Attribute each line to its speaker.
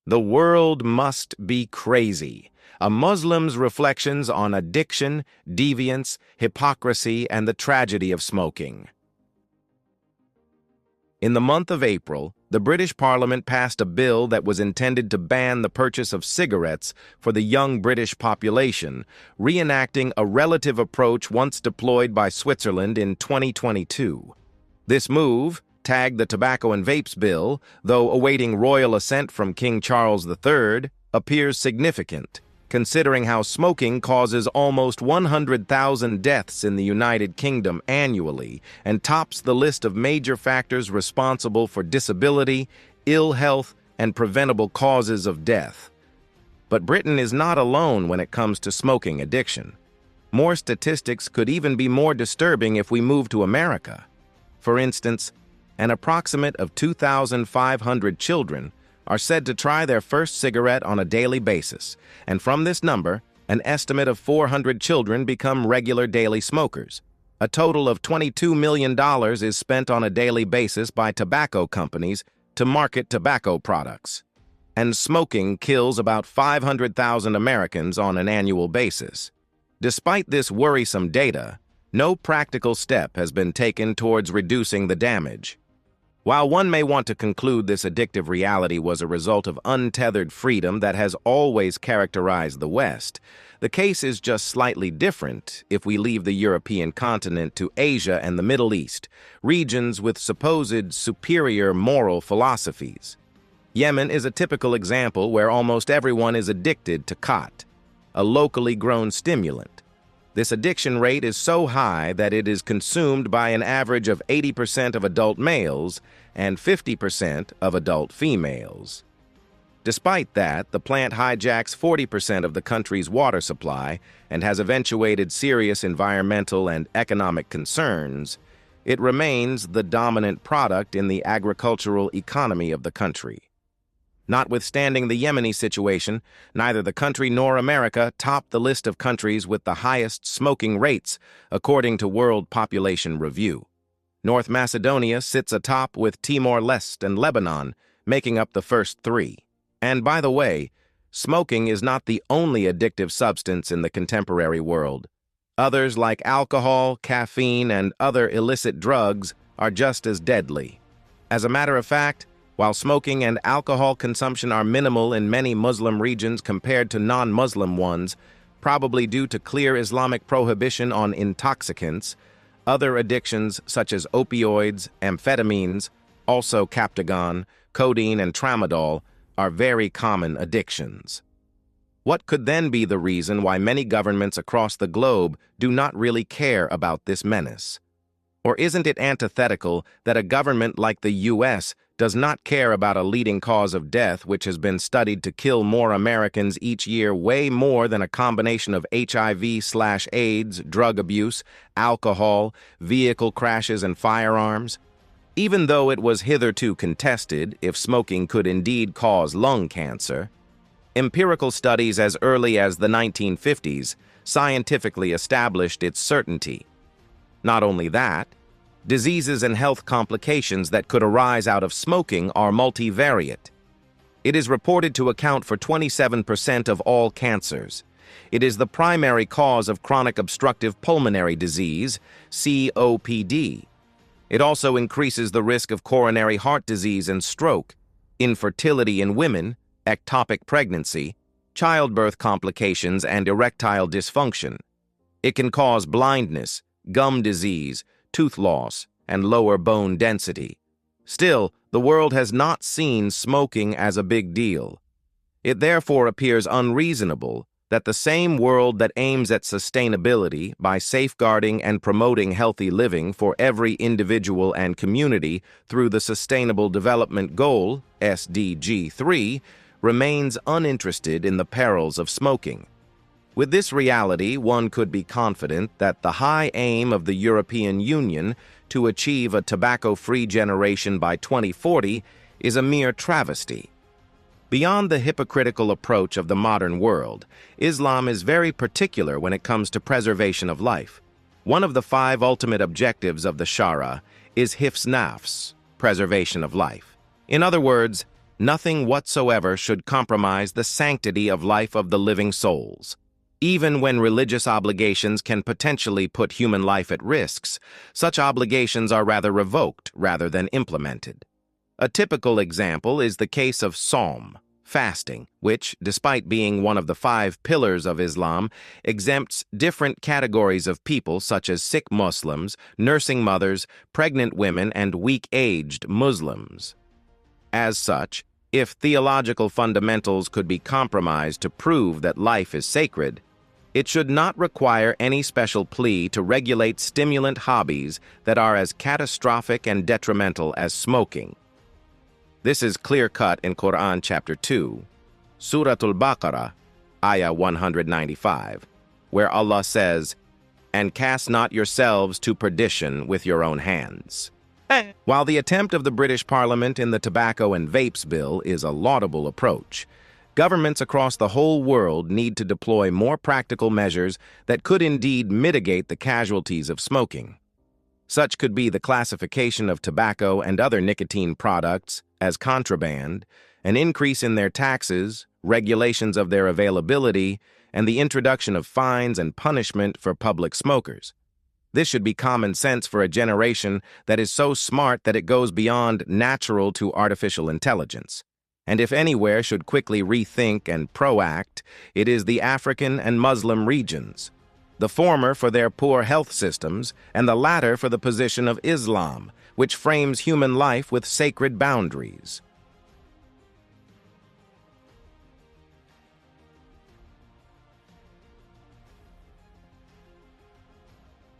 Speaker 1: The World Must Be Crazy, a Muslim's reflections on addiction, deviance, hypocrisy, and the tragedy of smoking. In the month of April, the British Parliament passed a bill that was intended to ban the purchase of cigarettes for the young British population, reenacting a relative approach once deployed by Switzerland in 2022. This move, tagged the Tobacco and Vapes Bill, though awaiting royal assent from King Charles III, appears significant, considering how smoking causes almost 100,000 deaths in the United Kingdom annually and tops the list of major factors responsible for disability, ill health, and preventable causes of death. But Britain is not alone when it comes to smoking addiction. More statistics could even be more disturbing if we move to America. For instance, an approximate of 2,500 children are said to try their first cigarette on a daily basis, and from this number, an estimate of 400 children become regular daily smokers. A total of $22 million is spent on a daily basis by tobacco companies to market tobacco products. And smoking kills about 500,000 Americans on an annual basis. Despite this worrisome data, no practical step has been taken towards reducing the damage. While one may want to conclude this addictive reality was a result of untethered freedom that has always characterized the West, the case is just slightly different if we leave the European continent to Asia and the Middle East, regions with supposed superior moral philosophies. Yemen is a typical example where almost everyone is addicted to khat, a locally grown stimulant. This addiction rate is so high that it is consumed by an average of 80% of adult males and 50% of adult females. Despite that, the plant hijacks 40% of the country's water supply and has eventuated serious environmental and economic concerns. It remains the dominant product in the agricultural economy of the country. Notwithstanding the Yemeni situation, neither the country nor America top the list of countries with the highest smoking rates, according to World Population Review. North Macedonia sits atop with Timor-Leste and Lebanon, making up the first three. And by the way, smoking is not the only addictive substance in the contemporary world. Others like alcohol, caffeine, and other illicit drugs are just as deadly. As a matter of fact, while smoking and alcohol consumption are minimal in many Muslim regions compared to non-Muslim ones, probably due to clear Islamic prohibition on intoxicants, other addictions such as opioids, amphetamines, also Captagon, codeine, and tramadol are very common addictions. What could then be the reason why many governments across the globe do not really care about this menace? Or isn't it antithetical that a government like the U.S. does not care about a leading cause of death which has been studied to kill more Americans each year way more than a combination of HIV/AIDS, drug abuse, alcohol, vehicle crashes, and firearms? Even though it was hitherto contested if smoking could indeed cause lung cancer, empirical studies as early as the 1950s scientifically established its certainty. Not only that, diseases and health complications that could arise out of smoking are multivariate. It is reported to account for 27% of all cancers. It is the primary cause of chronic obstructive pulmonary disease, COPD. It also increases the risk of coronary heart disease and stroke, infertility in women, ectopic pregnancy, childbirth complications, and erectile dysfunction. It can cause blindness, gum disease, tooth loss, and lower bone density. Still, the world has not seen smoking as a big deal. It therefore appears unreasonable that the same world that aims at sustainability by safeguarding and promoting healthy living for every individual and community through the Sustainable Development Goal, SDG 3, remains uninterested in the perils of smoking. With this reality, one could be confident that the high aim of the European Union to achieve a tobacco-free generation by 2040 is a mere travesty. Beyond the hypocritical approach of the modern world, Islam is very particular when it comes to preservation of life. One of the 5 ultimate objectives of the Shara is hifz nafs, preservation of life. In other words, Nothing whatsoever should compromise the sanctity of life of the living souls. Even when religious obligations can potentially put human life at risks, such obligations are rather revoked rather than implemented. A typical example is the case of Sawm, fasting, which, despite being one of the 5 pillars of Islam, exempts different categories of people such as sick Muslims, nursing mothers, pregnant women, and weak-aged Muslims. As such, if theological fundamentals could be compromised to prove that life is sacred, it should not require any special plea to regulate stimulant hobbies that are as catastrophic and detrimental as smoking. This is clear-cut in Quran chapter 2, Suratul Baqarah, ayah 195, where Allah says, "And cast not yourselves to perdition with your own hands." While the attempt of the British Parliament in the Tobacco and Vapes Bill is a laudable approach, governments across the whole world need to deploy more practical measures that could indeed mitigate the casualties of smoking. Such could be the classification of tobacco and other nicotine products as contraband, an increase in their taxes, regulations of their availability, and the introduction of fines and punishment for public smokers. This should be common sense for a generation that is so smart that it goes beyond natural to artificial intelligence. And if anywhere should quickly rethink and proact, it is the African and Muslim regions. The former for their poor health systems, and the latter for the position of Islam, which frames human life with sacred boundaries.